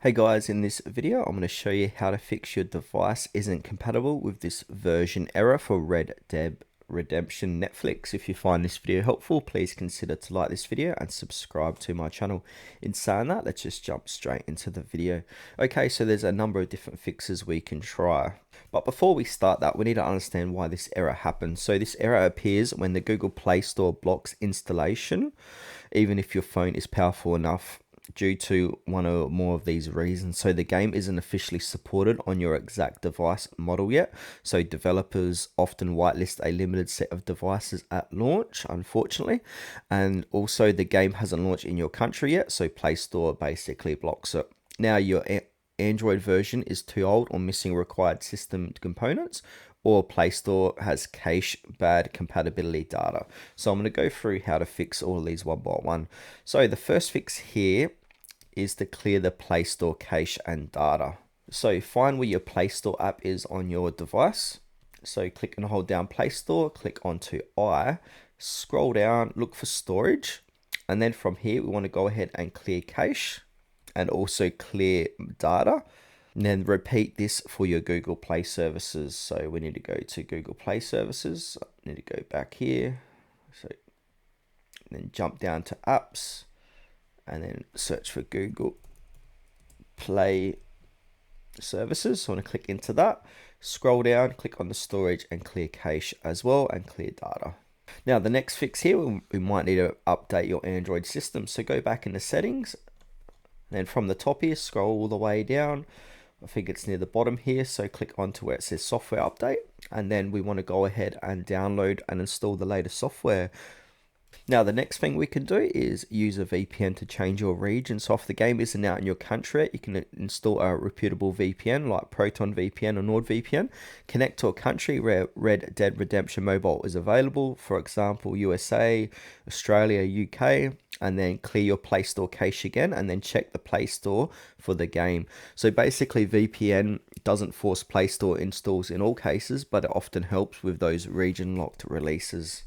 Hey guys, in this video I'm going to show you how to fix your device isn't compatible with this version error for Red Dead Redemption Netflix. If you find this video helpful, please consider to like this video and subscribe to my channel. In saying that, let's just jump straight into the video. Okay, so there's a number of different fixes we can try. But before we start that, we need to understand why this error happens. So this error appears when the Google Play Store blocks installation, even if your phone is powerful enough, due to one or more of these reasons. So the game isn't officially supported on your exact device model yet. So developers often whitelist a limited set of devices at launch, unfortunately. And also the game hasn't launched in your country yet. So Play Store basically blocks it. Now your Android version is too old or missing required system components, or Play Store has cache bad compatibility data. So I'm going to go through how to fix all of these one by one. So the first fix here is to clear the Play Store cache and data. So find where your Play Store app is on your device. So click and hold down Play Store, click onto I, scroll down, look for storage. And then from here, we want to go ahead and clear cache and also clear data. And then repeat this for your Google Play services. So we need to go to Google Play services. I need to go back here. So then jump down to apps and then search for Google Play services. So I want to click into that. Scroll down, click on the storage and clear cache as well and clear data. Now the next fix here, we might need to update your Android system. So go back into settings. Then from the top here, scroll all the way down. I think it's near the bottom here, so click onto where it says software update, and then we want to go ahead and download and install the latest software. Now the next thing we can do is use a VPN to change your region. So if the game isn't out in your country, you can install a reputable VPN like Proton VPN or NordVPN. Connect to a country where Red Dead Redemption Mobile is available, for example USA, Australia, UK, and then clear your Play Store cache again and then check the Play Store for the game. So basically VPN doesn't force Play Store installs in all cases, but it often helps with those region locked releases.